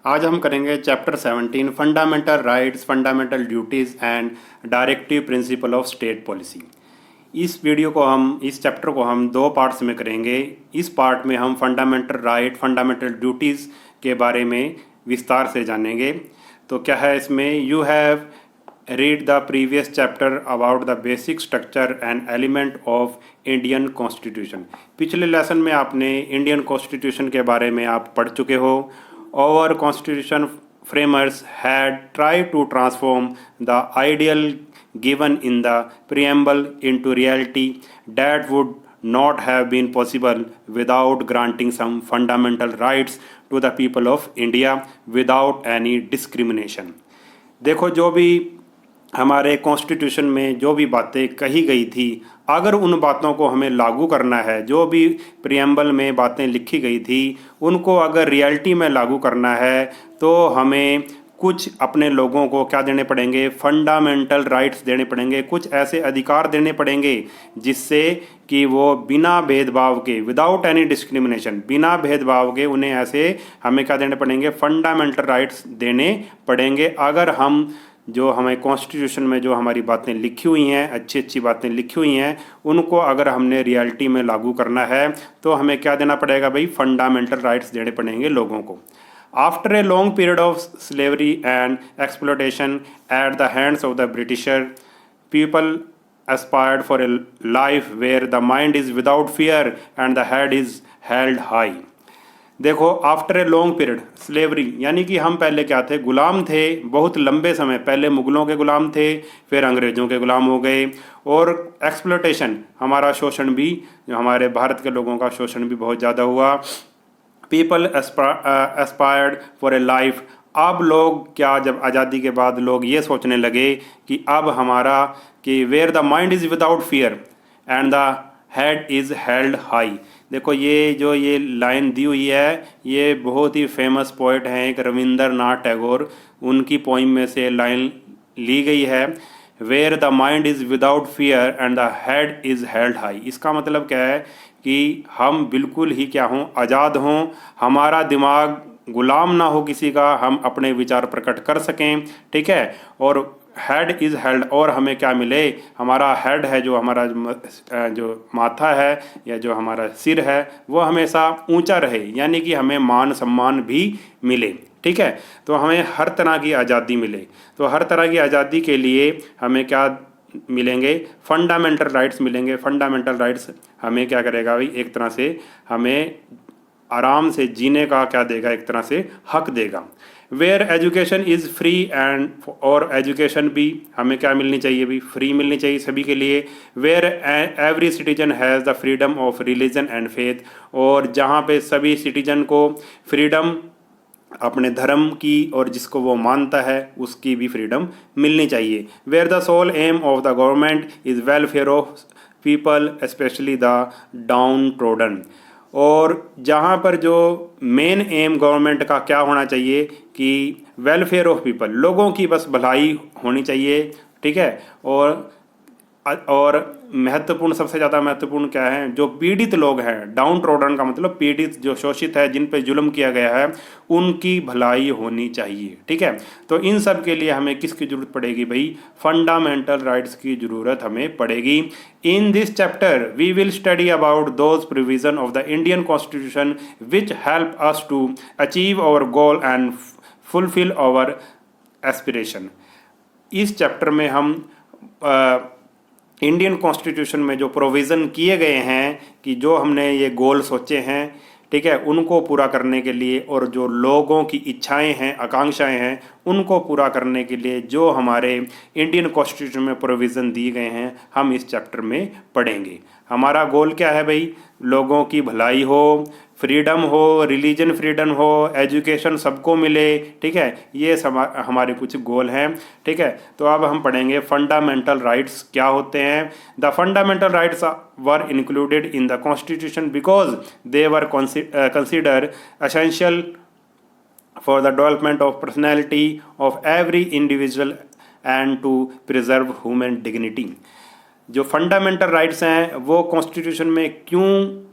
आज हम करेंगे chapter 17 fundamental rights, fundamental duties and directive principle of state policy. इस चैप्टर को हम दो पार्ट्स में करेंगे। इस पार्ट में हम फंडामेंटल राइट, फंडामेंटल ड्यूटीज़ के बारे में विस्तार से जानेंगे। तो क्या है इसमें, you have read the previous chapter about the basic structure and element of Indian constitution. पिछले लेसन में आपने इंडियन कॉन्स्टिट्यूशन के बारे में आप पढ़ चुके हो। Our constitution framers had tried to transform the ideal given in the preamble into reality that would not have been possible without granting some fundamental rights to the people of India without any discrimination। देखो, जो भी हमारे constitution में जो भी बातें कही गई थी, अगर उन बातों को हमें लागू करना है, जो भी प्रियम्बल में बातें लिखी गई थी उनको अगर रियलिटी में लागू करना है, तो हमें कुछ अपने लोगों को क्या देने पड़ेंगे, फंडामेंटल राइट्स देने पड़ेंगे, कुछ ऐसे अधिकार देने पड़ेंगे जिससे कि वो बिना भेदभाव के, विदाउट एनी डिस्क्रिमिनेशन, बिना भेदभाव के उन्हें ऐसे हमें क्या देने पड़ेंगे, फंडामेंटल राइट्स देने पड़ेंगे। अगर हम जो हमें कॉन्स्टिट्यूशन में जो हमारी बातें लिखी हुई हैं, अच्छी अच्छी बातें लिखी हुई हैं, उनको अगर हमने रियलिटी में लागू करना है तो हमें क्या देना पड़ेगा भाई, फंडामेंटल राइट्स देने पड़ेंगे लोगों को। After a long period of slavery and exploitation at the hands of the britisher, people aspired for a life where the mind is without fear and the head is held high। देखो, after a long period slavery यानी कि हम पहले क्या थे, गुलाम थे। बहुत लंबे समय पहले मुग़लों के गुलाम थे, फिर अंग्रेज़ों के गुलाम हो गए। और एक्सप्लोटेशन, हमारा शोषण भी, जो हमारे भारत के लोगों का शोषण भी बहुत ज़्यादा हुआ। People aspired for a life, अब लोग क्या, जब आज़ादी के बाद लोग ये सोचने लगे कि अब हमारा, कि where the mind is without fear and the head is held high. देखो, ये लाइन दी हुई है, ये बहुत ही फेमस पोइट हैं, एक रविंद्रनाथ टैगोर, उनकी पोइम में से लाइन ली गई है, where the mind is without fear and the head is held high. इसका मतलब क्या है कि हम बिल्कुल ही क्या हों, आज़ाद हों, हमारा दिमाग गुलाम ना हो किसी का, हम अपने विचार प्रकट कर सकें, ठीक है। और हेड इज़ हेल्ड, और हमें क्या मिले, हमारा हेड है, जो हमारा जो माथा है या जो हमारा सिर है, वो हमेशा ऊंचा रहे, यानी कि हमें मान सम्मान भी मिले, ठीक है। तो हमें हर तरह की आज़ादी मिले। तो हर तरह की आज़ादी के लिए हमें क्या मिलेंगे, फंडामेंटल राइट्स मिलेंगे। फंडामेंटल राइट्स हमें क्या करेगा भाई, एक तरह से हमें आराम से जीने का क्या देगा, एक तरह से हक देगा। Where education is free and, और एजुकेशन भी हमें क्या मिलनी चाहिए भी, फ्री मिलनी चाहिए सभी के लिए। Where every citizen has the freedom of religion and faith, और जहाँ पे सभी सिटीजन को फ्रीडम अपने धर्म की और जिसको वो मानता है उसकी भी फ्रीडम मिलनी चाहिए। Where the sole aim of the government is welfare of people specially the downtrodden, और जहाँ पर जो मेन एम गवर्नमेंट का क्या होना चाहिए कि वेलफेयर ऑफ पीपल, लोगों की बस भलाई होनी चाहिए, ठीक है। और महत्वपूर्ण, सबसे ज़्यादा महत्वपूर्ण क्या है, जो पीड़ित लोग हैं, डाउन ट्रोडन का मतलब पीड़ित, जो शोषित है, जिन पे जुल्म किया गया है, उनकी भलाई होनी चाहिए, ठीक है। तो इन सब के लिए हमें किसकी ज़रूरत पड़ेगी भाई, फंडामेंटल राइट्स की ज़रूरत हमें पड़ेगी। In this chapter we will study about those provision of the Indian constitution which help us to achieve our goal and fulfil our aspiration. इस चैप्टर में हम इंडियन कॉन्स्टिट्यूशन में जो प्रोविज़न किए गए हैं कि जो हमने ये गोल सोचे हैं, ठीक है, उनको पूरा करने के लिए, और जो लोगों की इच्छाएं हैं, आकांक्षाएं हैं, उनको पूरा करने के लिए जो हमारे इंडियन कॉन्स्टिट्यूशन में प्रोविज़न दिए गए हैं, हम इस चैप्टर में पढ़ेंगे। हमारा गोल क्या है भाई, लोगों की भलाई हो, फ्रीडम हो, रिलीजन फ्रीडम हो, एजुकेशन सबको मिले, ठीक है। ये हमारे कुछ गोल हैं, ठीक है। तो अब हम पढ़ेंगे फंडामेंटल राइट्स क्या होते हैं। The fundamental rights were included in the constitution because they were consider essential for the development of personality of every individual and to preserve human dignity. जो फंडामेंटल राइट्स हैं वो कॉन्स्टिट्यूशन में क्यों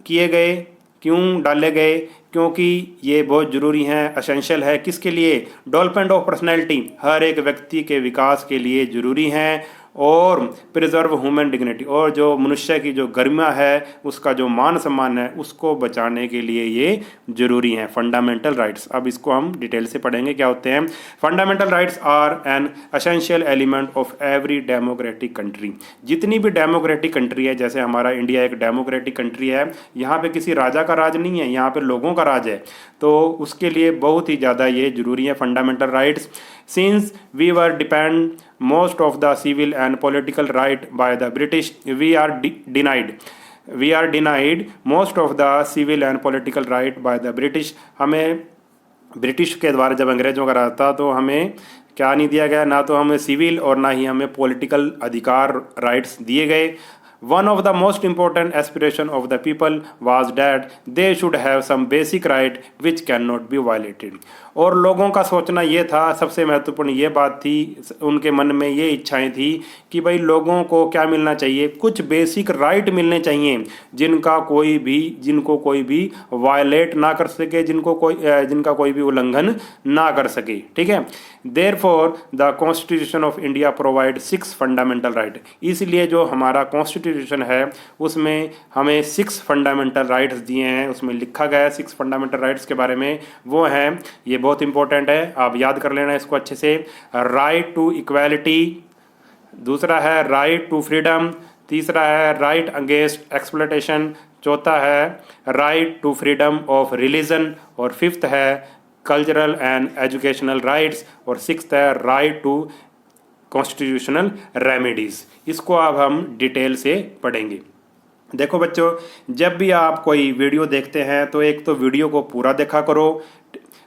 किए गए, क्यों डाले गए? क्योंकि ये बहुत ज़रूरी हैं, असेंशियल है। किसके लिए? डेवलपमेंट ऑफ पर्सनैलिटी, हर एक व्यक्ति के विकास के लिए ज़रूरी हैं। और प्रिजर्व ह्यूमन डिग्निटी, और जो मनुष्य की जो गरिमा है, उसका जो मान सम्मान है, उसको बचाने के लिए ये जरूरी हैं फंडामेंटल राइट्स। अब इसको हम डिटेल से पढ़ेंगे क्या होते हैं। Fundamental rights are an essential element of every democratic country. जितनी भी डेमोक्रेटिक कंट्री है, जैसे हमारा इंडिया एक डेमोक्रेटिक कंट्री है, यहाँ पे किसी राजा का राज नहीं है, यहाँ पे लोगों का राज है, तो उसके लिए बहुत ही ज़्यादा ये जरूरी है fundamental rights. Since we were depend most of the civil and political right by the British, we are denied most of the civil and political right by the British। हमें ब्रिटिश के द्वारा जब अंग्रेजों का राज था तो हमें क्या नहीं दिया गया, ना तो हमें सिविल और ना ही हमें पॉलिटिकल अधिकार राइट्स दिए गए। One of the most important aspiration of the people was that they should have some basic right which cannot be violated। और लोगों का सोचना ये था, सबसे महत्वपूर्ण ये बात थी, उनके मन में ये इच्छाएं थी कि भाई लोगों को क्या मिलना चाहिए, कुछ बेसिक राइट मिलने चाहिए जिनको कोई भी वायलेट ना कर सके, जिनका कोई भी उल्लंघन ना कर सके। ठीक है। Therefore the constitution of India provide 6 fundamental right. इसलिए जो हमारा कॉन्स्टिट्यूशन है उसमें हमें 6 फंडामेंटल राइट्स दिए हैं, उसमें लिखा गया है 6 फंडामेंटल राइट्स के बारे में। वो हैं, ये बहुत इंपॉर्टेंट है, आप याद कर लेना इसको अच्छे से। राइट टू इक्वालिटी, दूसरा है राइट टू फ्रीडम, तीसरा है राइट अगेंस्ट एक्सप्लॉयटेशन, चौथा है right to freedom of religion, और फिफ्थ है कल्चरल एंड एजुकेशनल राइट्स, और सिक्स्थ है राइट टू कॉन्स्टिट्यूशनल रेमेडीज़। इसको अब हम डिटेल से पढ़ेंगे। देखो बच्चों, जब भी आप कोई वीडियो देखते हैं तो एक तो वीडियो को पूरा देखा करो,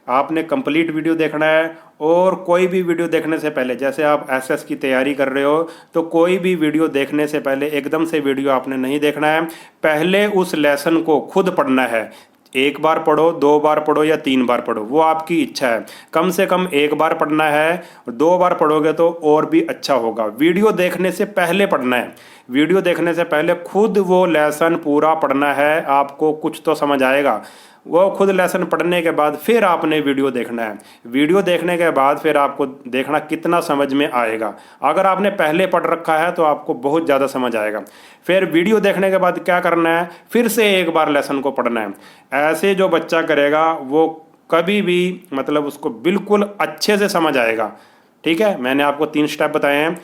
आपने कंप्लीट वीडियो देखना है। और कोई भी वीडियो देखने से पहले, जैसे आप एसएस की तैयारी कर रहे हो, तो कोई भी वीडियो देखने से पहले एकदम से वीडियो आपने नहीं देखना है, पहले उस लेसन को खुद पढ़ना है। 1 बार पढ़ो, 2 बार पढ़ो या 3 बार पढ़ो, वो आपकी इच्छा है। कम से कम 1 बार पढ़ना है, 2 बार पढ़ोगे तो और भी अच्छा होगा। वीडियो देखने से पहले पढ़ना है, वीडियो देखने से पहले खुद वो लेसन पूरा पढ़ना है, आपको कुछ तो समझ आएगा। वो खुद लेसन पढ़ने के बाद फिर आपने वीडियो देखना है, वीडियो देखने के बाद फिर आपको देखना कितना समझ में आएगा। अगर आपने पहले पढ़ रखा है तो आपको बहुत ज़्यादा समझ आएगा। फिर वीडियो देखने के बाद क्या करना है, फिर से 1 बार लेसन को पढ़ना है। ऐसे जो बच्चा करेगा वो कभी भी मतलब उसको बिल्कुल अच्छे से समझ आएगा। ठीक है, मैंने आपको 3 स्टेप बताए हैं।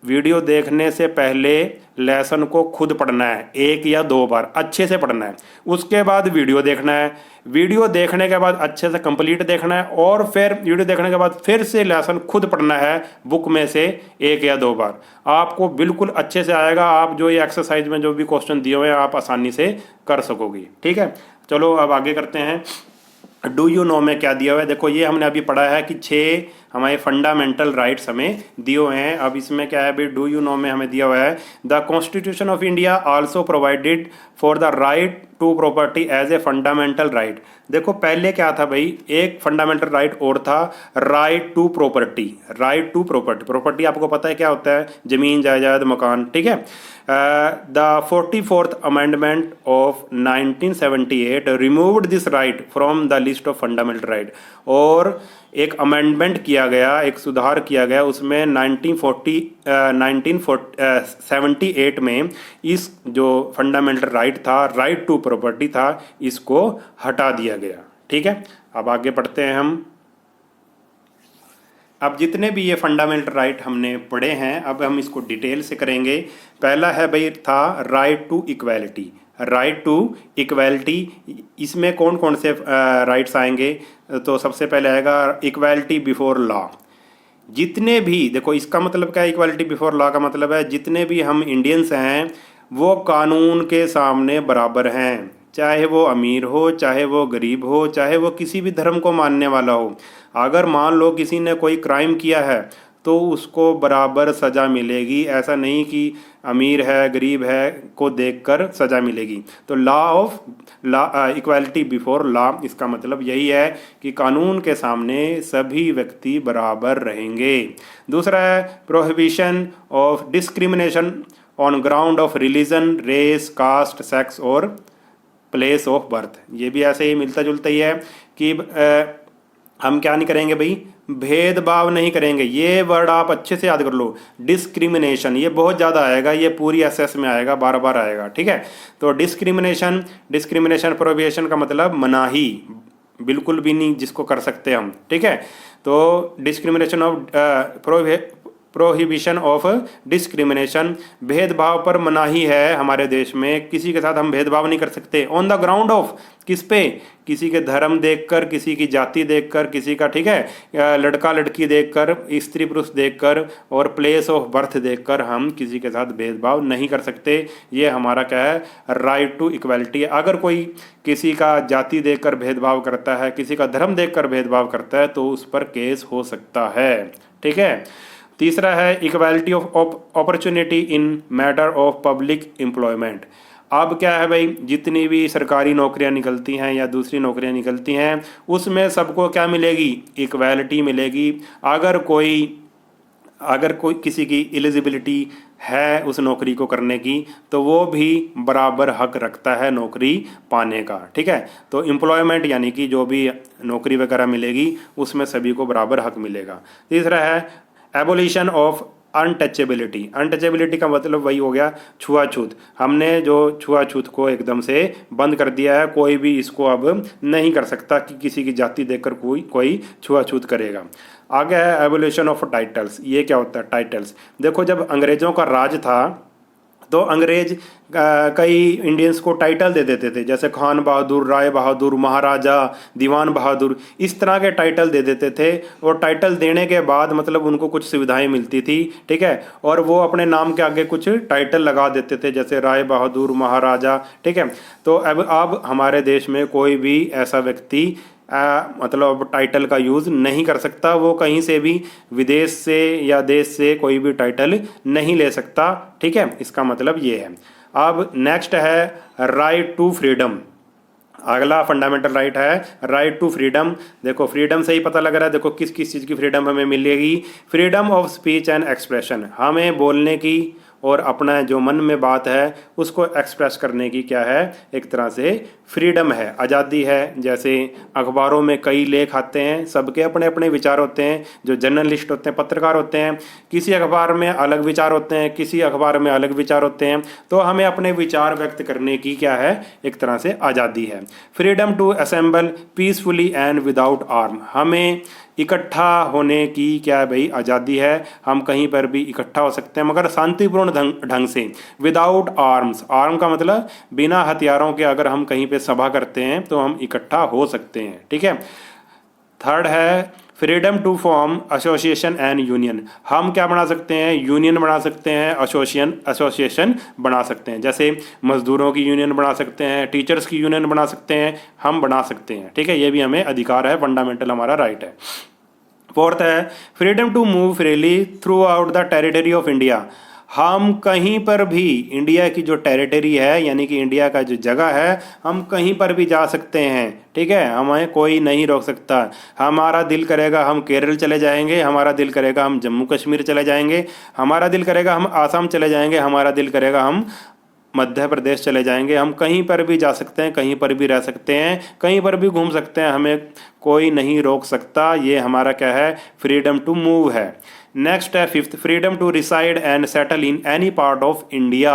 वीडियो देखने से पहले लेसन को खुद पढ़ना है, 1 या 2 बार अच्छे से पढ़ना है। उसके बाद वीडियो देखना है, वीडियो देखने के बाद अच्छे से कंप्लीट देखना है, और फिर वीडियो देखने के बाद फिर से लेसन खुद पढ़ना है बुक में से 1 या 2 बार। आपको बिल्कुल अच्छे से आएगा। आप जो ये एक्सरसाइज में जो भी क्वेश्चन दिए हुए हैं आप आसानी से कर सकोगे। ठीक है, चलो अब आगे करते हैं। डू यू नो में क्या दिया हुआ है, देखो ये हमने अभी पढ़ा है कि 6 हमारे फंडामेंटल राइट्स हमें दिए हुए हैं। अब इसमें क्या है भाई, डू यू नो में हमें दिया हुआ है the constitution of India also provided for the right to property as a fundamental right. देखो पहले क्या था भाई, एक फंडामेंटल राइट और था right to property. Right to property, property आपको पता है क्या होता है, जमीन जायदाद मकान। ठीक है, the 44th amendment of 1978 removed this right from the list of fundamental right. और एक अमेंडमेंट किया गया, एक सुधार किया गया उसमें 1978 में इस जो फंडामेंटल राइट था, राइट टू प्रॉपर्टी था, इसको हटा दिया गया। ठीक है, अब आगे पढ़ते हैं हम। अब जितने भी ये फंडामेंटल राइट हमने पढ़े हैं, अब हम इसको डिटेल से करेंगे। पहला है भाई था right to equality. Right to equality, इसमें कौन कौन से राइट्स आएंगे, तो सबसे पहले आएगा इक्वालिटी बिफोर लॉ। जितने भी, देखो इसका मतलब क्या है, इक्वालिटी बिफोर लॉ का मतलब है जितने भी हम इंडियंस हैं वो कानून के सामने बराबर हैं, चाहे वो अमीर हो, चाहे वो गरीब हो, चाहे वो किसी भी धर्म को मानने वाला हो। अगर मान लो किसी ने कोई क्राइम किया है तो उसको बराबर सज़ा मिलेगी। ऐसा नहीं कि अमीर है गरीब है को देखकर सज़ा मिलेगी। तो लॉ इक्वालिटी बिफोर लॉ, इसका मतलब यही है कि कानून के सामने सभी व्यक्ति बराबर रहेंगे। दूसरा है prohibition of discrimination on ground of religion, race, caste, sex और प्लेस ऑफ बर्थ। ये भी ऐसे ही मिलता जुलता ही है कि हम क्या नहीं करेंगे भाई, भेदभाव नहीं करेंगे। ये वर्ड आप अच्छे से याद कर लो, डिस्क्रिमिनेशन, ये बहुत ज़्यादा आएगा, ये पूरी एसएस में आएगा, बार बार आएगा, ठीक है। तो डिस्क्रिमिनेशन, डिस्क्रिमिनेशन प्रोहिबिशन का मतलब मनाही, बिल्कुल भी नहीं जिसको कर सकते हम, ठीक है। तो discrimination of prohibition of discrimination, भेदभाव पर मनाही है हमारे देश में, किसी के साथ हम भेदभाव नहीं कर सकते। ऑन द ग्राउंड ऑफ, किस पे, किसी के धर्म देखकर, किसी की जाति देखकर, किसी का, ठीक है, लड़का लड़की देखकर, स्त्री पुरुष देखकर और प्लेस ऑफ बर्थ देखकर हम किसी के साथ भेदभाव नहीं कर सकते। ये हमारा क्या है, राइट टू इक्वलिटी है। अगर कोई किसी का जाति देखकर भेदभाव करता है, किसी का धर्म देखकर भेदभाव करता है, तो उस पर केस हो सकता है, ठीक है। तीसरा है equality of opportunity in matter of public employment. अब क्या है भाई, जितनी भी सरकारी नौकरियां निकलती हैं या दूसरी नौकरियां निकलती हैं, उसमें सबको क्या मिलेगी, इक्वालिटी मिलेगी। अगर कोई किसी की एलिजिबिलिटी है उस नौकरी को करने की, तो वो भी बराबर हक रखता है नौकरी पाने का, ठीक है। तो एम्प्लॉयमेंट यानी कि जो भी नौकरी वगैरह मिलेगी उसमें सभी को बराबर हक मिलेगा। तीसरा है एबोलिशन ऑफ अनटचेबिलिटी। अनटचेबिलिटी का मतलब वही हो गया छुआछूत। हमने जो छुआछूत को एकदम से बंद कर दिया है, कोई भी इसको अब नहीं कर सकता कि किसी की जाति देखकर कोई छुआछूत करेगा। आगे है एबोलिशन ऑफ टाइटल्स। ये क्या होता है टाइटल्स, देखो जब अंग्रेज़ों का राज था तो अंग्रेज कई इंडियंस को टाइटल दे देते थे, जैसे खान बहादुर, राय बहादुर, महाराजा, दीवान बहादुर, इस तरह के टाइटल दे देते थे। और टाइटल देने के बाद मतलब उनको कुछ सुविधाएं मिलती थी, ठीक है, और वो अपने नाम के आगे कुछ टाइटल लगा देते थे, जैसे राय बहादुर, महाराजा, ठीक है। तो अब हमारे देश में कोई भी ऐसा व्यक्ति मतलब टाइटल का यूज़ नहीं कर सकता, वो कहीं से भी विदेश से या देश से कोई भी टाइटल नहीं ले सकता, ठीक है। इसका मतलब ये है। अब नेक्स्ट है राइट टू फ्रीडम। अगला फंडामेंटल राइट है राइट टू फ्रीडम। देखो फ्रीडम से ही पता लग रहा है, देखो किस किस चीज़ की फ्रीडम हमें मिलेगी, freedom of speech and expression. हमें बोलने की और अपना जो मन में बात है उसको एक्सप्रेस करने की क्या है, एक तरह से फ्रीडम है, आज़ादी है। जैसे अखबारों में कई लेख आते हैं, सबके अपने अपने विचार होते हैं। जो जर्नलिस्ट होते हैं, पत्रकार होते हैं, किसी अखबार में अलग विचार होते हैं, किसी अखबार में अलग विचार होते हैं। तो हमें अपने विचार व्यक्त करने की क्या है, एक तरह से आज़ादी है। Freedom to assemble peacefully and without arm. हमें इकट्ठा होने की क्या है भाई, आज़ादी है। हम कहीं पर भी इकट्ठा हो सकते हैं मगर शांतिपूर्ण ढंग से, विदाउट आर्म्स। आर्म का मतलब बिना हथियारों के अगर हम कहीं पे सभा करते हैं तो हम इकट्ठा हो सकते हैं, ठीक है। थर्ड है freedom to form association and union. हम क्या बना सकते हैं, यूनियन बना सकते हैं, एसोसिएशन बना सकते हैं। जैसे मजदूरों की यूनियन बना सकते हैं, टीचर्स की यूनियन बना सकते हैं, हम बना सकते हैं, ठीक है। ये भी हमें अधिकार है, फंडामेंटल हमारा राइट है। फोर्थ है freedom to move freely throughout the territory of India. हम कहीं पर भी इंडिया की जो टेरिटरी है यानी कि इंडिया का जो जगह है, हम कहीं पर भी जा सकते हैं, ठीक है। हमें कोई नहीं रोक सकता। हमारा दिल करेगा हम केरल चले जाएंगे, हमारा दिल करेगा हम जम्मू कश्मीर चले जाएंगे, हमारा दिल करेगा हम आसाम चले जाएंगे, हमारा दिल करेगा हम मध्य प्रदेश चले जाएंगे। हम कहीं पर भी जा सकते हैं, कहीं पर भी रह सकते हैं, कहीं पर भी घूम सकते हैं, हमें कोई नहीं रोक सकता। ये हमारा क्या है, फ्रीडम टू मूव है। नेक्स्ट है fifth, freedom to reside and settle in any part of India.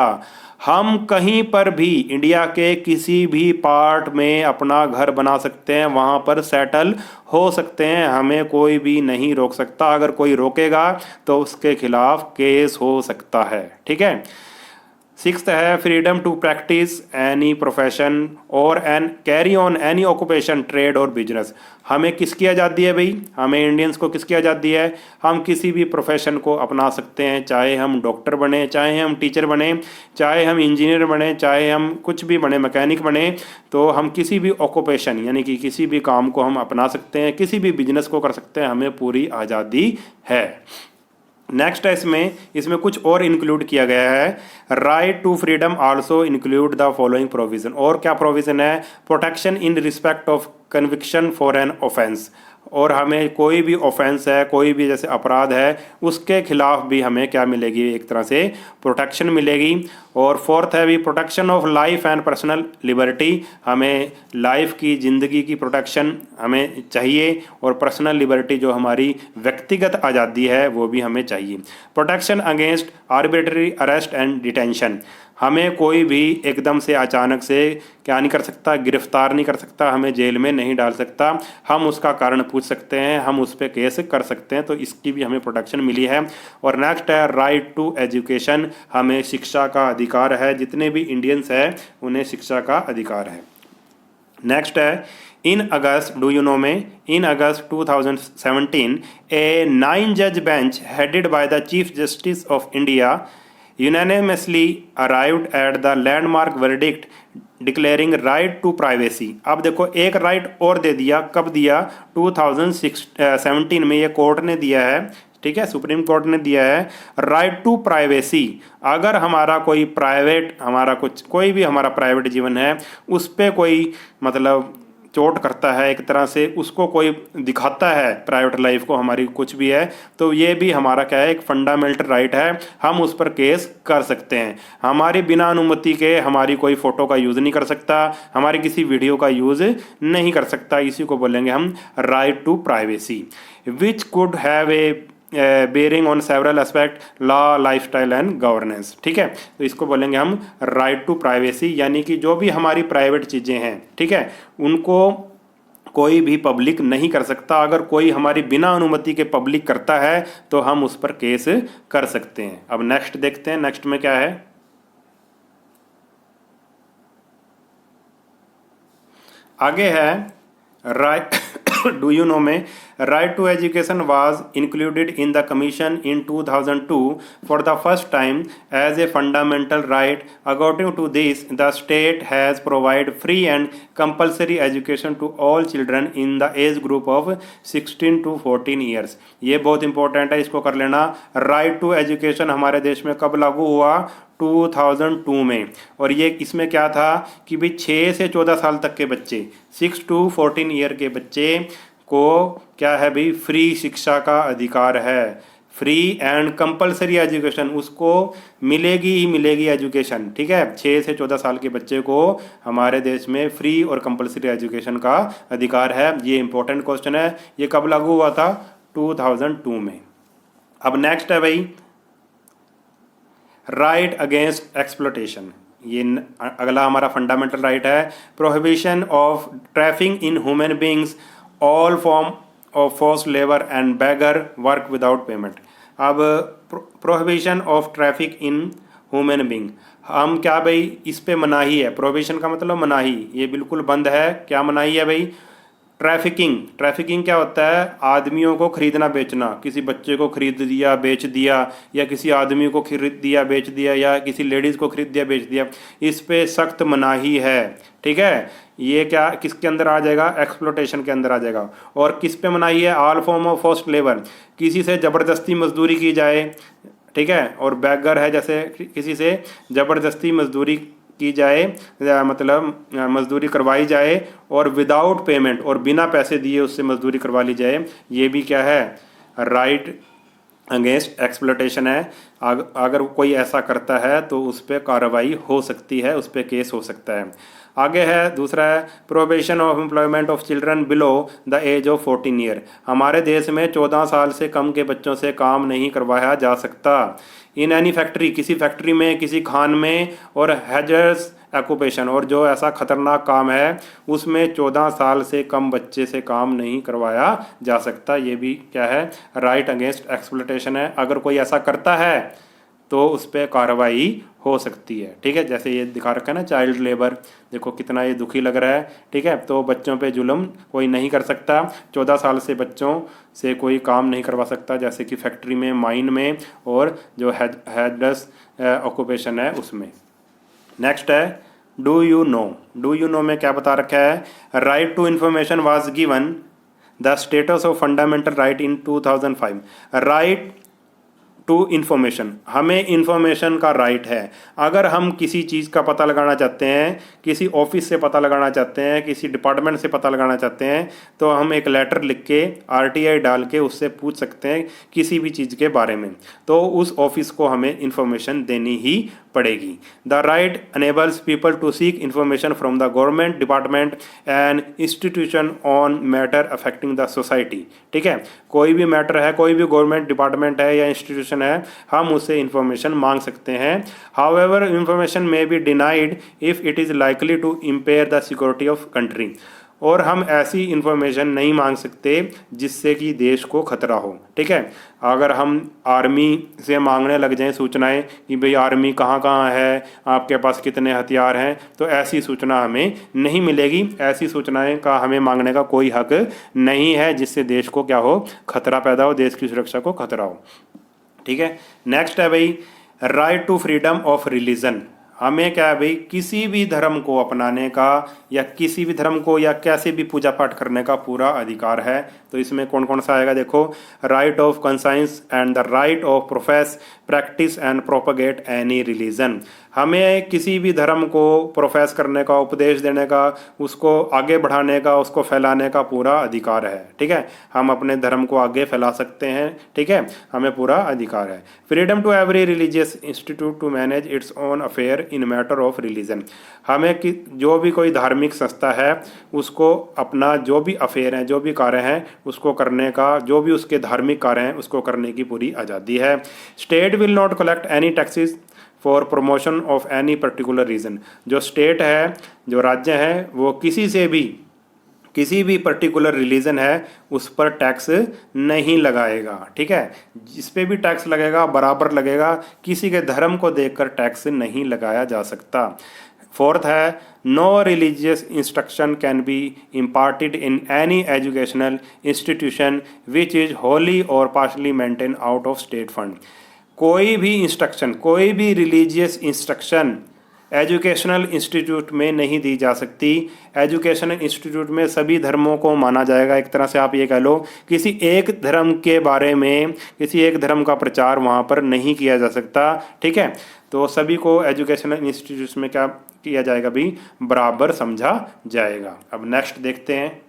हम कहीं पर भी इंडिया के किसी भी पार्ट में अपना घर बना सकते हैं, वहाँ पर सेटल हो सकते हैं, हमें कोई भी नहीं रोक सकता। अगर कोई रोकेगा तो उसके खिलाफ केस हो सकता है, ठीक है। सिक्स्थ है freedom to practice any profession or an carry on any occupation, trade or business. हमें किसकी आज़ादी है भाई, हमें इंडियंस को किसकी आज़ादी है, हम किसी भी प्रोफेशन को अपना सकते हैं, चाहे हम डॉक्टर बने, चाहे हम टीचर बने, चाहे हम इंजीनियर बने, चाहे हम कुछ भी बने, मैकेनिक बने। तो हम किसी भी ऑक्यूपेशन यानी कि किसी भी काम को हम अपना सकते हैं, किसी भी बिजनेस को कर सकते हैं, हमें पूरी आज़ादी है। नेक्स्ट है इसमें कुछ और इंक्लूड किया गया है। Right to freedom also include the following provision. और क्या प्रोविजन है, protection in respect of conviction for an offence. और हमें कोई भी ऑफेंस है, कोई भी जैसे अपराध है, उसके खिलाफ भी हमें क्या मिलेगी, एक तरह से प्रोटेक्शन मिलेगी। और फोर्थ है भी protection of life and personal liberty, हमें लाइफ की, ज़िंदगी की प्रोटेक्शन हमें चाहिए, और पर्सनल लिबर्टी जो हमारी व्यक्तिगत आज़ादी है वो भी हमें चाहिए। Protection against arbitrary arrest and detention, हमें कोई भी एकदम से अचानक से क्या नहीं कर सकता, गिरफ्तार नहीं कर सकता, हमें जेल में नहीं डाल सकता, हम उसका कारण पूछ सकते हैं, हम उस पर केस कर सकते हैं, तो इसकी भी हमें प्रोटेक्शन मिली है। और नेक्स्ट है राइट टू एजुकेशन, हमें शिक्षा का अधिकार है, जितने भी इंडियंस हैं उन्हें शिक्षा का अधिकार है। नेक्स्ट है in August, do you know में, इन अगस्त 2017 ए 9 जज bench headed by the chief justice of India unanimously arrived at the landmark verdict declaring right to privacy. अब देखो एक राइट और दे दिया, कब दिया, 2017 में ये कोर्ट ने दिया है, ठीक है, सुप्रीम कोर्ट ने दिया है राइट टू प्राइवेसी। अगर हमारा कोई प्राइवेट, हमारा कुछ कोई भी हमारा प्राइवेट जीवन है, उस पर कोई मतलब चोट करता है, एक तरह से उसको कोई दिखाता है प्राइवेट लाइफ को, हमारी कुछ भी है, तो ये भी हमारा क्या है, एक फंडामेंटल राइट है, हम उस पर केस कर सकते हैं। हमारी बिना अनुमति के हमारी कोई फ़ोटो का यूज़ नहीं कर सकता, हमारी किसी वीडियो का यूज़ नहीं कर सकता, इसी को बोलेंगे हम right to privacy, which could have a bearing on several aspect law, lifestyle and governance. ठीक है, तो इसको बोलेंगे हम राइट टू प्राइवेसी, यानी कि जो भी हमारी प्राइवेट चीज़ें हैं, ठीक है, उनको कोई भी पब्लिक नहीं कर सकता। अगर कोई हमारी बिना अनुमति के पब्लिक करता है तो हम उस पर केस कर सकते हैं। अब नेक्स्ट देखते हैं, नेक्स्ट में क्या है, आगे है राइट डू यू नो में, right to education was included in the commission in 2002 for the first time as a fundamental right. According to this the state has provide free and compulsory education to all children in the age group of 16 to 14 years. ये बहुत important है, इसको कर लेना। Right to education हमारे देश में कब लागू हुआ, 2002 में। और ये इसमें क्या था कि भाई 6 से 14 साल तक के बच्चे, 6 to 14 ईयर के बच्चे को क्या है भाई, फ्री शिक्षा का अधिकार है, फ्री एंड कंपलसरी एजुकेशन, उसको मिलेगी ही मिलेगी एजुकेशन। ठीक है, 6 से 14 साल के बच्चे को हमारे देश में फ्री और कंपलसरी एजुकेशन का अधिकार है। ये इंपॉर्टेंट क्वेश्चन है, ये कब लागू हुआ था, 2002 में। अब नेक्स्ट है भाई राइट अगेंस्ट एक्सप्लोटेशन, ये अगला हमारा फंडामेंटल राइट है। Prohibition of trafficking in human beings, all form of force labour and begar work without payment. अब prohibition of traffic in human being, हम क्या भाई इस पे मनाही है, प्रोहिबिशन का मतलब मनाही, ये बिल्कुल बंद है। क्या मनाही है भाई, ट्रैफिकिंग। ट्रैफिकिंग क्या होता है, आदमियों को खरीदना बेचना, किसी बच्चे को खरीद दिया बेच दिया, या किसी आदमी को खरीद दिया बेच दिया, या किसी लेडीज़ को खरीद दिया बेच दिया, इस पे सख्त मनाही है। ठीक है, ये क्या किसके अंदर आ जाएगा, एक्सप्लोटेशन के अंदर आ जाएगा। और किस पे मनाही है, all form of forced labour, किसी से ज़बरदस्ती मजदूरी की जाए। ठीक है, और बैगर है जैसे किसी से ज़बरदस्ती मजदूरी की जाए, मतलब मजदूरी करवाई जाए, और विदाउट पेमेंट, और बिना पैसे दिए उससे मजदूरी करवा ली जाए, ये भी क्या है, राइट अगेंस्ट एक्सप्लोटेशन है। अगर कोई ऐसा करता है तो उस पर कार्रवाई हो सकती है, उस पर केस हो सकता है। आगे है दूसरा है prohibition of employment of children below the age of 14 year. हमारे देश में 14 साल से कम के बच्चों से काम नहीं करवाया जा सकता। इन एनी फैक्ट्री, किसी फैक्ट्री में, किसी खान में, और हैजर्स ऑक्यूपेशन, और जो ऐसा खतरनाक काम है उसमें 14 साल से कम बच्चे से काम नहीं करवाया जा सकता। ये भी क्या है, राइट अगेंस्ट एक्सप्लोटेशन है। अगर कोई ऐसा करता है तो उस पर कार्रवाई हो सकती है। ठीक है, जैसे ये दिखा रखा है ना चाइल्ड लेबर, देखो कितना ये दुखी लग रहा है। ठीक है, तो बच्चों पे जुल्म कोई नहीं कर सकता, 14 साल से बच्चों से कोई काम नहीं करवा सकता, जैसे कि फैक्ट्री में, माइन में, और जो हैजर्स ऑक्यूपेशन है उसमें। नेक्स्ट है do you know. Do you know में क्या बता रखा है, right to information was given the status of fundamental right in 2005। Right to information, हमें इन्फॉर्मेशन का राइट है। अगर हम किसी चीज़ का पता लगाना चाहते हैं, किसी ऑफिस से पता लगाना चाहते हैं, किसी डिपार्टमेंट से पता लगाना चाहते हैं, तो हम एक लेटर लिख के आरटीआई डाल के उससे पूछ सकते हैं किसी भी चीज़ के बारे में, तो उस ऑफिस को हमें इन्फॉर्मेशन देनी ही पड़ेगी। The right enables people to seek information from the government department and institution on matter affecting the society. ठीक है, कोई भी मैटर है, कोई भी गवर्नमेंट डिपार्टमेंट है या इंस्टीट्यूशन है, हम उससे इन्फॉर्मेशन मांग सकते हैं। However information may be denied if it is likely to impair the security of country. और हम ऐसी इन्फॉर्मेशन नहीं मांग सकते जिससे कि देश को खतरा हो। ठीक है, अगर हम आर्मी से मांगने लग जाएं सूचनाएं कि भाई आर्मी कहाँ कहाँ है, आपके पास कितने हथियार हैं, तो ऐसी सूचना हमें नहीं मिलेगी। ऐसी सूचनाएं का हमें मांगने का कोई हक नहीं है जिससे देश को क्या हो, खतरा पैदा हो, देश की सुरक्षा को खतरा हो। ठीक है, नेक्स्ट है भाई right to freedom of religion. हमें क्या है भाई, किसी भी धर्म को अपनाने का या किसी भी धर्म को या कैसे भी पूजा पाठ करने का पूरा अधिकार है। तो इसमें कौन कौन सा आएगा देखो, right of conscience and the right of profess practice and propagate any religion. हमें किसी भी धर्म को प्रोफेस करने का, उपदेश देने का, उसको आगे बढ़ाने का, उसको फैलाने का पूरा अधिकार है। ठीक है, हम अपने धर्म को आगे फैला सकते हैं। ठीक है, हमें पूरा अधिकार है। Freedom to every religious institute to manage its own affair in matter of religion. हमें कि जो भी कोई धार्मिक संस्था है उसको अपना जो भी अफेयर हैं, जो भी कार्य हैं, उसको करने का, जो भी उसके धार्मिक कार्य हैं उसको करने की पूरी आज़ादी है। State will not collect any taxes for promotion of any particular reason. जो स्टेट है, जो राज्य है, वो किसी भी पर्टिकुलर रिलीजन है उस पर टैक्स नहीं लगाएगा। ठीक है, जिस पे भी टैक्स लगेगा बराबर लगेगा, किसी के धर्म को देखकर टैक्स नहीं लगाया जा सकता। फोर्थ है no religious instruction can be imparted in any educational institution which is wholly or partially maintain out of state fund. कोई भी इंस्ट्रक्शन, कोई भी रिलीजियस इंस्ट्रक्शन एजुकेशनल इंस्टीट्यूट में नहीं दी जा सकती। एजुकेशनल इंस्टीट्यूट में सभी धर्मों को माना जाएगा। एक तरह से आप ये कह लो, किसी एक धर्म के बारे में, किसी एक धर्म का प्रचार वहाँ पर नहीं किया जा सकता। ठीक है, तो सभी को एजुकेशनल इंस्टीट्यूट में क्या किया जाएगा भी, बराबर समझा जाएगा। अब नेक्स्ट देखते हैं।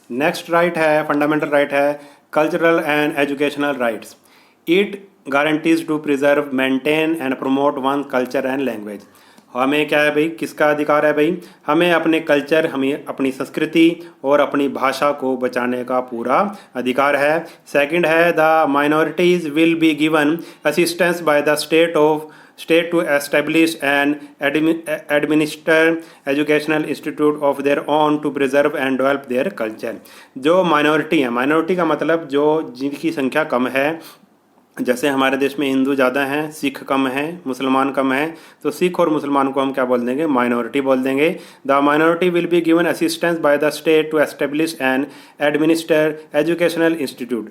नेक्स्ट राइट है, फंडामेंटल राइट है cultural and educational rights. It guarantees to preserve, maintain and promote one culture and language. हमें क्या है भाई, किसका अधिकार है भाई, हमें अपने कल्चर, हमें अपनी संस्कृति और अपनी भाषा को बचाने का पूरा अधिकार है। सेकंड है the minorities will be given assistance by the state to establish and administer educational institute of their own to preserve and develop their culture. जो माइनॉरिटी है, माइनॉरिटी का मतलब जो जिनकी संख्या कम है, जैसे हमारे देश में हिंदू ज़्यादा हैं, सिख कम हैं, मुसलमान कम हैं, तो सिख और मुसलमान को हम क्या बोल देंगे, माइनॉरिटी बोल देंगे। The minority will be given assistance by the state to establish and administer educational institute.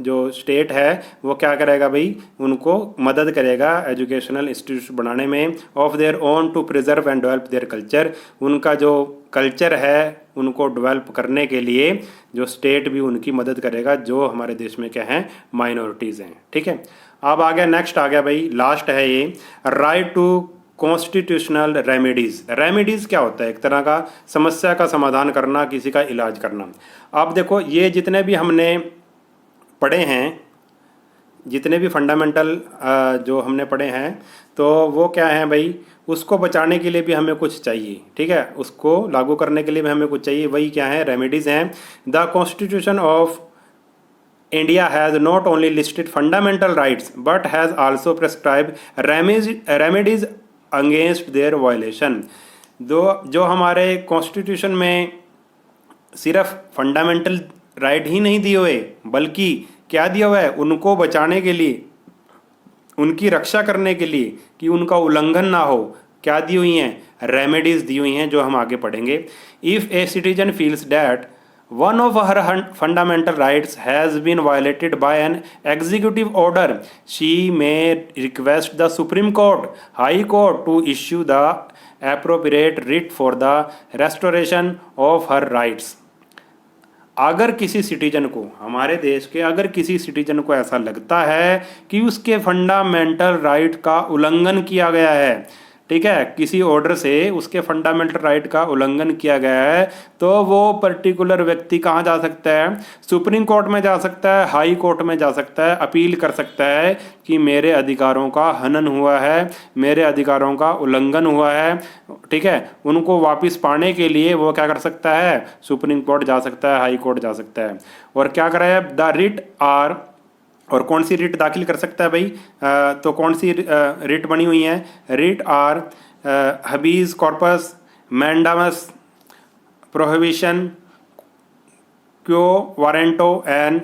जो स्टेट है वो क्या करेगा भाई, उनको मदद करेगा एजुकेशनल इंस्टीट्यूट बनाने में, of their own to preserve and develop their culture. उनका जो कल्चर है उनको डेवलप करने के लिए जो स्टेट भी उनकी मदद करेगा, जो हमारे देश में क्या है, माइनॉरिटीज़ हैं। ठीक है, अब आ गया, नेक्स्ट आ गया भाई, लास्ट है ये right to constitutional remedies. Remedies क्या होता है, एक तरह का समस्या का समाधान करना, किसी का इलाज करना। अब देखो ये जितने भी हमने पढ़े हैं, जितने भी फंडामेंटल जो हमने पढ़े हैं, तो वो क्या है भाई, उसको बचाने के लिए भी हमें कुछ चाहिए। ठीक है, उसको लागू करने के लिए भी हमें कुछ चाहिए, वही क्या है, रेमेडीज़ हैं। The constitution of India has not only listed fundamental rights but has also prescribe remedies against their violation. जो हमारे कॉन्स्टिट्यूशन में सिर्फ फंडामेंटल राइट ही नहीं दिए हुए, बल्कि क्या दिया हुआ है, उनको बचाने के लिए, उनकी रक्षा करने के लिए कि उनका उल्लंघन ना हो, क्या दी हुई हैं, रेमेडीज़ दी हुई हैं, जो हम आगे पढ़ेंगे। If a citizen feels that one of her fundamental rights has been violated by an executive order, she may request the Supreme Court, High Court to issue the appropriate writ for the restoration of her rights. अगर किसी citizen को, हमारे देश के अगर किसी citizen को ऐसा लगता है कि उसके फंडामेंटल राइट का उल्लंघन किया गया है, ठीक है, किसी ऑर्डर से उसके फंडामेंटल राइट का उल्लंघन किया गया है, तो वो पर्टिकुलर व्यक्ति कहाँ जा सकता है? सुप्रीम कोर्ट में जा सकता है, हाई कोर्ट में जा सकता है, अपील कर सकता है कि मेरे अधिकारों का हनन हुआ है, मेरे अधिकारों का उल्लंघन हुआ है, ठीक है। उनको वापस पाने के लिए वो क्या कर सकता है? सुप्रीम कोर्ट जा सकता है, हाई कोर्ट जा सकता है। और क्या करे? द रिट आर, और कौन सी रिट दाखिल कर सकता है भाई? तो कौन सी रिट बनी हुई है? Writ are habeas corpus, mandamus, prohibition, quo warranto and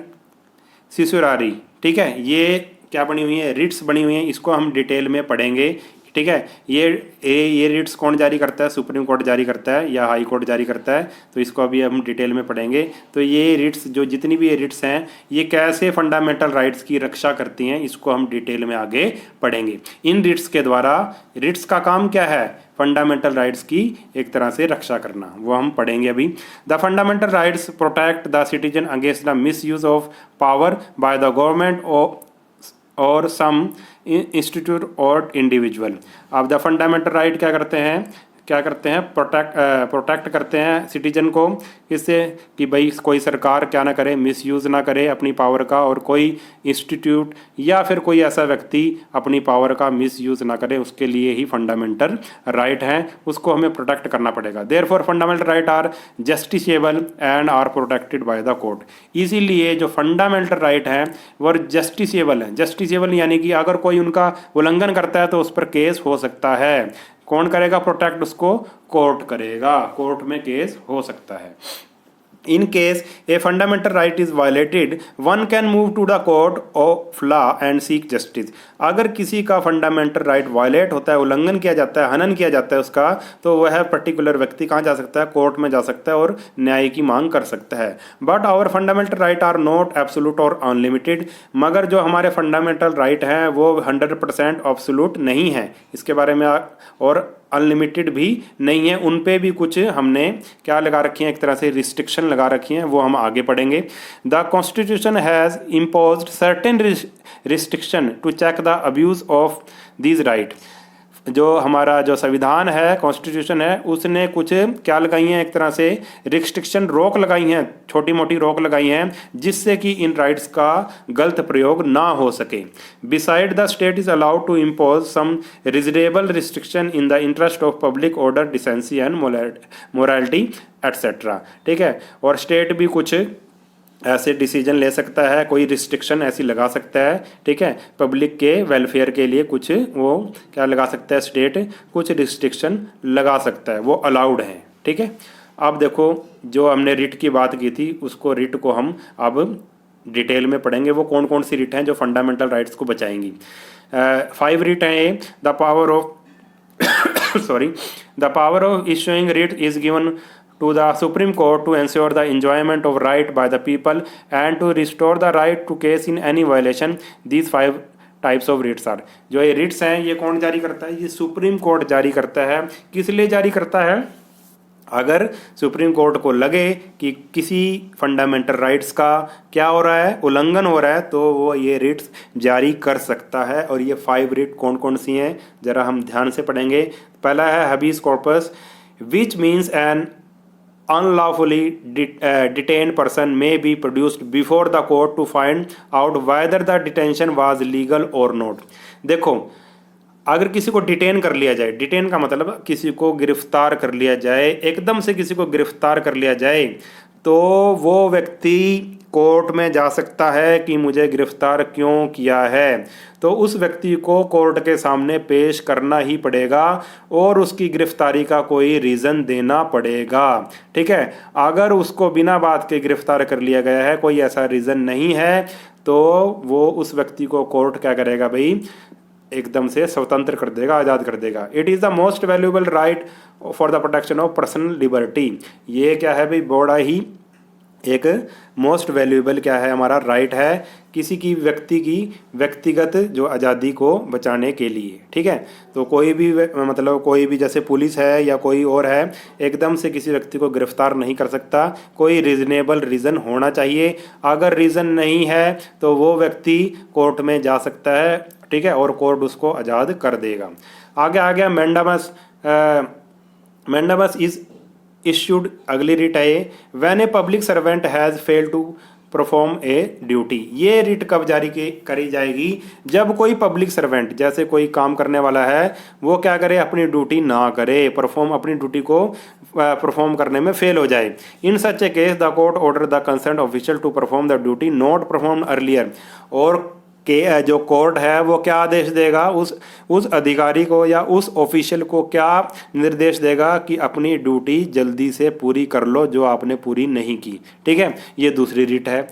certiorari, ठीक है। ये क्या बनी हुई है? रिट्स बनी हुई हैं। इसको हम डिटेल में पढ़ेंगे, ठीक है। ये रिट्स कौन जारी करता है? सुप्रीम कोर्ट जारी करता है या हाई कोर्ट जारी करता है, तो इसको अभी हम डिटेल में पढ़ेंगे। तो ये रिट्स, जो जितनी भी ये रिट्स हैं, ये कैसे फंडामेंटल राइट्स की रक्षा करती हैं, इसको हम डिटेल में आगे पढ़ेंगे। इन रिट्स के द्वारा, रिट्स का काम क्या है? फंडामेंटल राइट्स की एक तरह से रक्षा करना, वो हम पढ़ेंगे अभी। The fundamental rights protect the citizen against the miss use of power by the government और सम इंस्टीट्यूट और इंडिविजुअल। अब द फंडामेंटल राइट क्या करते हैं? प्रोटेक्ट करते हैं सिटीजन को, किससे? कि भाई कोई सरकार क्या ना करे, मिसयूज़ ना करे अपनी पावर का, और कोई इंस्टीट्यूट या फिर कोई ऐसा व्यक्ति अपनी पावर का मिसयूज़ ना करे, उसके लिए ही फंडामेंटल राइट हैं, उसको हमें प्रोटेक्ट करना पड़ेगा। Therefore fundamental right are justiciable and are protected by the court. इसीलिए जो फंडामेंटल राइट हैं वो जस्टिसेबल है। जस्टिसेबल यानी कि अगर कोई उनका उल्लंघन करता है तो उस पर केस हो सकता है। कौन करेगा प्रोटेक्ट उसको? कोर्ट करेगा, कोर्ट में केस हो सकता है। In case a fundamental right is violated, one can move to the court of law and seek justice. अगर किसी का फंडामेंटल राइट वायलेट होता है, उल्लंघन किया जाता है, हनन किया जाता है उसका, तो वह पर्टिकुलर व्यक्ति कहाँ जा सकता है? कोर्ट में जा सकता है और न्याय की मांग कर सकता है। But our fundamental right are not absolute और अनलिमिटेड। मगर जो हमारे फंडामेंटल राइट हैं वो 100% एब्सोल्यूट नहीं है, इसके बारे में और अनलिमिटेड भी नहीं है, उन पे भी कुछ हमने क्या लगा रखी है? एक तरह से रिस्ट्रिक्शन लगा रखी हैं, वो हम आगे पढ़ेंगे। The constitution has imposed certain restriction to check the abuse of these right. जो हमारा जो संविधान है, कॉन्स्टिट्यूशन है, उसने कुछ क्या लगाई हैं? एक तरह से रिस्ट्रिक्शन, रोक लगाई हैं, छोटी मोटी रोक लगाई हैं, जिससे कि इन राइट्स का गलत प्रयोग ना हो सके। Beside the state is allowed to impose some reasonable restriction in the interest of public order, decency and morality et cetera, ठीक है। और स्टेट भी कुछ ऐसे डिसीजन ले सकता है, कोई रिस्ट्रिक्शन ऐसी लगा सकता है, ठीक है, पब्लिक के वेलफेयर के लिए कुछ वो क्या लगा सकता है? स्टेट कुछ रिस्ट्रिक्शन लगा सकता है, वो अलाउड है, ठीक है। अब देखो, जो हमने रिट की बात की थी, उसको रिट को हम अब डिटेल में पढ़ेंगे। वो कौन कौन सी रिट हैं जो फंडामेंटल राइट्स को बचाएंगी? 5 रिट हैं। The power of sorry the power of issuing writ is given to the Supreme Court to ensure the enjoyment of right by the people and to restore the right to case in any violation. These 5 types of writs are. जो ये Ritz हैं ये कौन जारी करता है? ये supreme court जारी करता है। किस लिए जारी करता है? अगर सुप्रीम कोर्ट को लगे कि किसी फंडामेंटल राइट्स का क्या हो रहा है? उल्लंघन हो रहा है, तो वो ये रिट्स जारी कर सकता है। और ये 5 रिट कौन कौन सी हैं ज़रा हम ध्यान से पढ़ेंगे। पहला है habeas corpus, which means an unlawfully detained person may be produced before the court to find out whether the detention was legal or not. देखो, अगर किसी को डिटेन कर लिया जाए, डिटेन का मतलब किसी को गिरफ्तार कर लिया जाए, एकदम से किसी को गिरफ्तार कर लिया जाए, तो वो व्यक्ति कोर्ट में जा सकता है कि मुझे गिरफ्तार क्यों किया है। तो उस व्यक्ति को कोर्ट के सामने पेश करना ही पड़ेगा और उसकी गिरफ्तारी का कोई रीज़न देना पड़ेगा, ठीक है। अगर उसको बिना बात के गिरफ्तार कर लिया गया है, कोई ऐसा रीज़न नहीं है, तो वो उस व्यक्ति को कोर्ट क्या करेगा भाई? एकदम से स्वतंत्र कर देगा, आज़ाद कर देगा। It is the most valuable right for the protection of personal liberty. ये क्या है भाई? बड़ा ही एक मोस्ट वैल्यूएबल क्या है, हमारा राइट है किसी की व्यक्तिगत जो आज़ादी को बचाने के लिए। ठीक है, तो कोई भी मतलब कोई भी जैसे पुलिस है या कोई और है एकदम से किसी व्यक्ति को गिरफ्तार नहीं कर सकता, कोई रीजनेबल रीज़न होना चाहिए। अगर रीज़न नहीं है तो वो व्यक्ति कोर्ट में जा सकता है, ठीक है, और कोर्ट उसको आज़ाद कर देगा। आगे आ गया मैंडामस इज issued, अगली रिट है when a public servant has failed to perform a duty. ये रिट कब जारी करी जाएगी, जब कोई पब्लिक सर्वेंट जैसे कोई काम करने वाला है वो क्या करे, अपनी ड्यूटी ना करे, अपनी ड्यूटी को परफॉर्म करने में फेल हो जाए। In such a case the court order the concern official to perform the duty not perform earlier. और के जो कोर्ट है वो क्या आदेश देगा, उस अधिकारी को या उस ऑफिशियल को क्या निर्देश देगा कि अपनी ड्यूटी जल्दी से पूरी कर लो जो आपने पूरी नहीं की। ठीक है, ये दूसरी रिट है।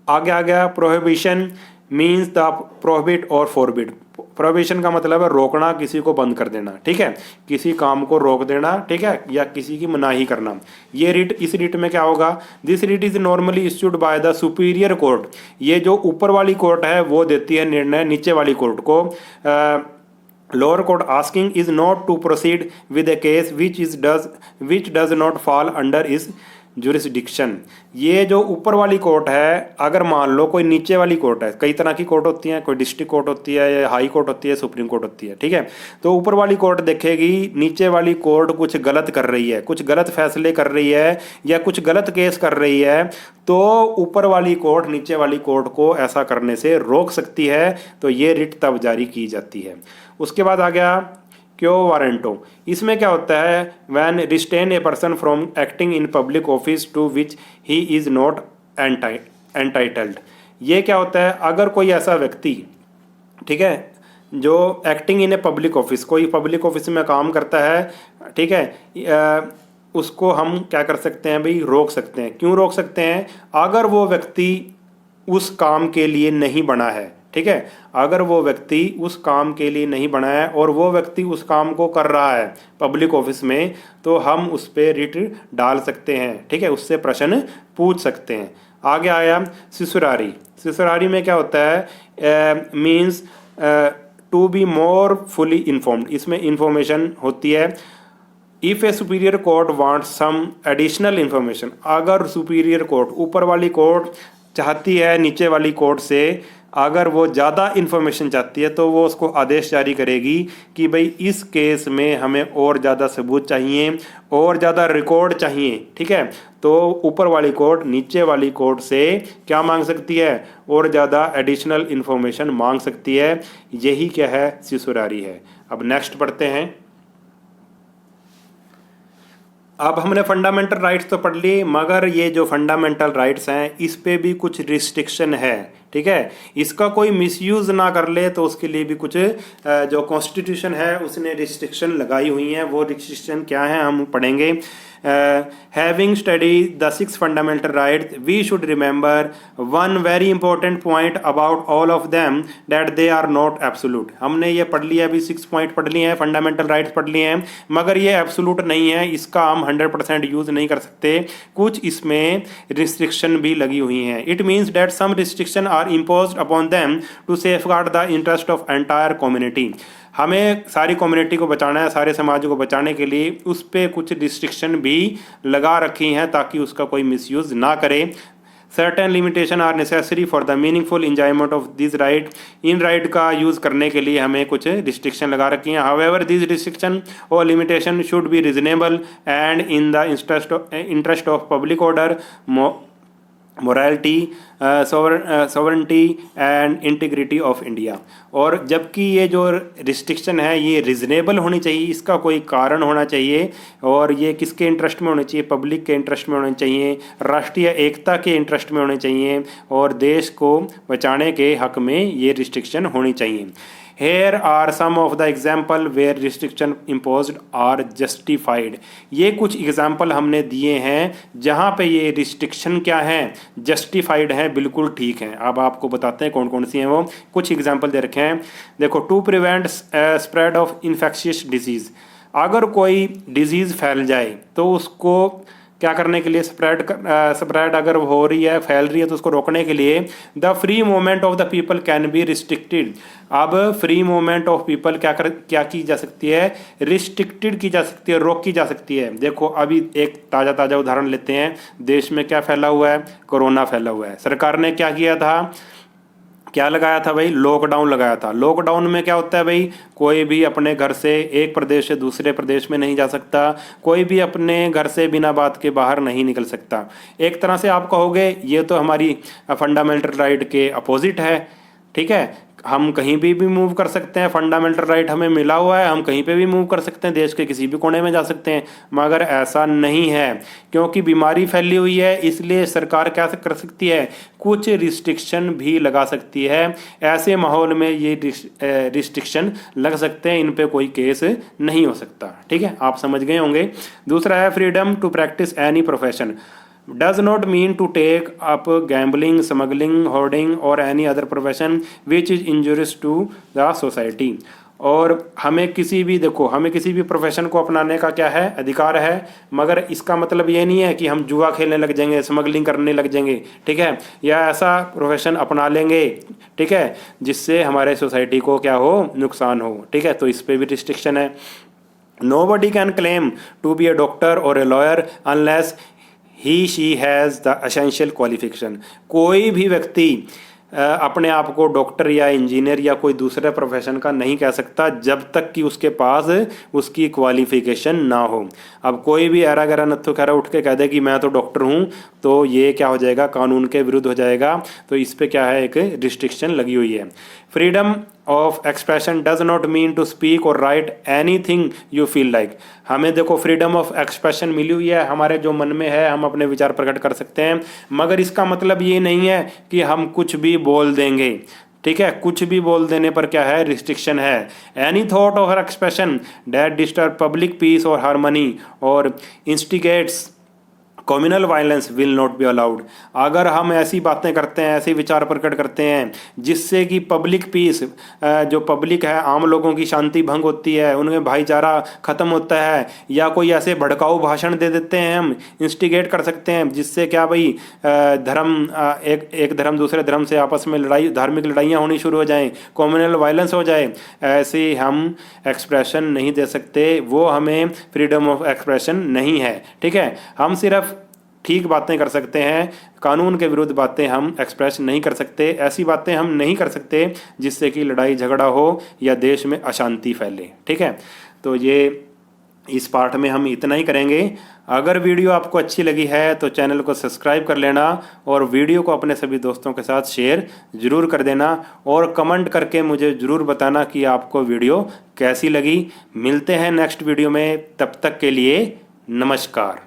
आगे आ गया प्रोहिबिशन मीन्स द प्रोहिबिट और फॉरबिड। प्रोहिबिशन का मतलब है रोकना, किसी को बंद कर देना। ठीक है, किसी काम को रोक देना, ठीक है, या किसी की मनाही करना। ये रिट, इस रिट में क्या होगा, this writ is normally issued by the superior court. ये जो ऊपर वाली कोर्ट है वो देती है निर्णय नीचे वाली कोर्ट को। Lower court asking is not to proceed with a case which does not fall under is jurisdiction. ये जो ऊपर वाली कोर्ट है, अगर मान लो कोई नीचे वाली कोर्ट है, कई तरह की कोर्ट होती हैं, कोई डिस्ट्रिक्ट कोर्ट होती है, या हाई कोर्ट होती है, सुप्रीम कोर्ट होती है। ठीक है, तो ऊपर वाली कोर्ट देखेगी नीचे वाली कोर्ट कुछ गलत कर रही है, कुछ गलत फैसले कर रही है या कुछ गलत केस कर रही है, तो ऊपर वाली कोर्ट नीचे वाली कोर्ट को ऐसा करने से रोक सकती है। तो ये रिट तब जारी की जाती है। उसके बाद आ गया क्यो वारंटो। इसमें क्या होता है, when restrain a person from acting in public office to which he is not entitled. ये क्या होता है, अगर कोई ऐसा व्यक्ति, ठीक है, जो acting in a public office, कोई पब्लिक ऑफिस में काम करता है, ठीक है, उसको हम क्या कर सकते हैं भाई, रोक सकते हैं। क्यों रोक सकते हैं, अगर वो व्यक्ति उस काम के लिए नहीं बना है। ठीक है, अगर वो व्यक्ति उस काम के लिए नहीं बना है और वो व्यक्ति उस काम को कर रहा है पब्लिक ऑफिस में, तो हम उस पर रिट डाल सकते हैं। ठीक है, उससे प्रश्न पूछ सकते हैं। आगे आया सिसुरारी। सिसुरारी में क्या होता है, means to be more fully informed. इसमें इंफॉर्मेशन होती है। If a superior court wants some additional information, अगर सुपीरियर कोर्ट, ऊपर वाली कोर्ट चाहती है नीचे वाली कोर्ट से, अगर वो ज़्यादा इन्फॉर्मेशन चाहती है तो वो उसको आदेश जारी करेगी कि भाई इस केस में हमें और ज़्यादा सबूत चाहिए, और ज़्यादा रिकॉर्ड चाहिए। ठीक है, तो ऊपर वाली कोर्ट नीचे वाली कोर्ट से क्या मांग सकती है, और ज़्यादा एडिशनल इन्फॉर्मेशन मांग सकती है। यही क्या है, सिसुरारी है। अब नेक्स्ट पढ़ते हैं। अब हमने फंडामेंटल राइट्स तो पढ़ लिए, मगर ये जो फंडामेंटल राइट्स हैं इस पे भी कुछ रिस्ट्रिक्शन है। ठीक है, इसका कोई मिसयूज़ ना कर ले, तो उसके लिए भी कुछ जो कॉन्स्टिट्यूशन है उसने रिस्ट्रिक्शन लगाई हुई हैं। वो रिस्ट्रिक्शन क्या है हम पढ़ेंगे। Having study the 6 fundamental rights we should remember one very important point about all of them, that they are not absolute. हमने ये पढ़ लिया, अभी 6 पॉइंट पढ़ लिए हैं, फंडामेंटल राइट्स पढ़ लिए हैं, मगर ये एब्सोल्यूट नहीं है, इसका हम 100% यूज़ नहीं कर सकते। कुछ इसमें रिस्ट्रिक्शन भी लगी हुई हैं। It means that some restriction are imposed upon them to safeguard the interest of entire community। हमें सारी कम्युनिटी को बचाना है, सारे समाज को बचाने के लिए उस पर कुछ रिस्ट्रिक्शन भी लगा रखी हैं ताकि उसका कोई मिसयूज़ ना करे। Certain limitation are necessary for the meaningful enjoyment of this right. इन राइट का यूज़ करने के लिए हमें कुछ रिस्ट्रिक्शन लगा रखी हैं। हाउएवर दिस रिस्ट्रिक्शन और limitation should be reasonable and in the interest of public order, morality, sovereignty and integrity of India. और जबकि ये जो रिस्ट्रिक्शन है ये रिजनेबल होनी चाहिए, इसका कोई कारण होना चाहिए, और ये किसके इंटरेस्ट में होने चाहिए, पब्लिक के इंटरेस्ट में होने चाहिए, राष्ट्रीय एकता के इंटरेस्ट में होने चाहिए, और देश को बचाने के हक में ये रिस्ट्रिक्शन होनी चाहिए। Here are some of the example where restriction imposed are justified। ये कुछ एग्जाम्पल हमने दिए हैं जहाँ पे ये रिस्ट्रिक्शन क्या है, जस्टिफाइड है, बिल्कुल ठीक है। अब आपको बताते हैं कौन कौन सी हैं वो। कुछ एग्जाम्पल दे रखे हैं, देखो। To prevent spread of infectious disease. अगर कोई डिजीज़ फैल जाए तो उसको क्या करने के लिए, स्प्रेड अगर हो रही है, फैल रही है, तो उसको रोकने के लिए the free movement of the people can be restricted. अब फ्री मूवमेंट ऑफ पीपल क्या की जा सकती है, रिस्ट्रिक्टेड की जा सकती है, रोक की जा सकती है। देखो अभी एक ताज़ा उदाहरण लेते हैं। देश में क्या फैला हुआ है, कोरोना फैला हुआ है। सरकार ने क्या किया था, क्या लगाया था भाई, लॉकडाउन लगाया था। लॉकडाउन में क्या होता है भाई, कोई भी अपने घर से एक प्रदेश से दूसरे प्रदेश में नहीं जा सकता, कोई भी अपने घर से बिना बात के बाहर नहीं निकल सकता। एक तरह से आप कहोगे ये तो हमारी फंडामेंटल राइट के अपोजिट है, ठीक है। हम कहीं भी मूव कर सकते हैं, फंडामेंटल राइट हमें मिला हुआ है, हम कहीं पे भी मूव कर सकते हैं, देश के किसी भी कोने में जा सकते हैं। मगर ऐसा नहीं है, क्योंकि बीमारी फैली हुई है, इसलिए सरकार क्या कर सकती है, कुछ रिस्ट्रिक्शन भी लगा सकती है। ऐसे माहौल में ये रिस्ट्रिक्शन लग सकते हैं, इन पे कोई केस नहीं हो सकता, ठीक है। आप समझ गए होंगे। दूसरा है freedom to practice any profession does not mean to take up gambling, smuggling, hoarding or any other profession which is injurious to the society। और हमें किसी भी, देखो हमें किसी भी प्रोफेशन को अपनाने का क्या है, अधिकार है। मगर इसका मतलब ये नहीं है कि हम जुआ खेलने लग जाएंगे, स्मगलिंग करने लग जाएंगे, ठीक है, या ऐसा प्रोफेशन अपना लेंगे, ठीक है, जिससे हमारे सोसाइटी को क्या हो, नुकसान हो, ठीक है। तो इस पर भी रिस्ट्रिक्शन है। Nobody can claim to be a doctor or a lawyer unless he she has the essential qualification. कोई भी व्यक्ति अपने आप को डॉक्टर या इंजीनियर या कोई दूसरे प्रोफेशन का नहीं कह सकता जब तक कि उसके पास उसकी क्वालिफिकेशन ना हो। अब कोई भी ऐरा गैरा नत्थु खैरा उठ के कह दे कि मैं तो डॉक्टर हूँ, तो ये क्या हो जाएगा, कानून के विरुद्ध हो जाएगा। तो इस पे क्या है, एक रिस्ट्रिक्शन लगी हुई है। Freedom of expression does not mean to speak or write anything you feel like. हमें देखो फ्रीडम ऑफ एक्सप्रेशन मिली हुई है, हमारे जो मन में है हम अपने विचार प्रकट कर सकते हैं, मगर इसका मतलब ये नहीं है कि हम कुछ भी बोल देंगे, ठीक है। कुछ भी बोल देने पर क्या है, रिस्ट्रिक्शन है। एनी थॉट और expression that disturb public piece और हार्मनी और इंस्टिगेट्स communal violence will not be allowed. अगर हम ऐसी बातें करते हैं, ऐसे विचार प्रकट करते हैं जिससे कि पब्लिक पीस, जो पब्लिक है, आम लोगों की शांति भंग होती है, उनमें भाईचारा ख़त्म होता है, या कोई ऐसे भड़काऊ भाषण दे देते हैं, हम इंस्टिगेट कर सकते हैं जिससे क्या भाई धर्म, एक धर्म दूसरे धर्म से आपस में लड़ाई, धार्मिक लड़ाइयाँ होनी शुरू हो जाएं, कम्युनल वायलेंस हो जाए, ऐसे हम एक्सप्रेशन नहीं दे सकते। वो हमें फ्रीडम ऑफ एक्सप्रेशन नहीं है, ठीक है। हम सिर्फ ठीक बातें कर सकते हैं, कानून के विरुद्ध बातें हम एक्सप्रेस नहीं कर सकते। ऐसी बातें हम नहीं कर सकते जिससे कि लड़ाई झगड़ा हो या देश में अशांति फैले, ठीक है। तो ये इस पार्ट में हम इतना ही करेंगे। अगर वीडियो आपको अच्छी लगी है तो चैनल को सब्सक्राइब कर लेना और वीडियो को अपने सभी दोस्तों के साथ शेयर ज़रूर कर देना और कमेंट करके मुझे ज़रूर बताना कि आपको वीडियो कैसी लगी। मिलते हैं नेक्स्ट वीडियो में, तब तक के लिए नमस्कार।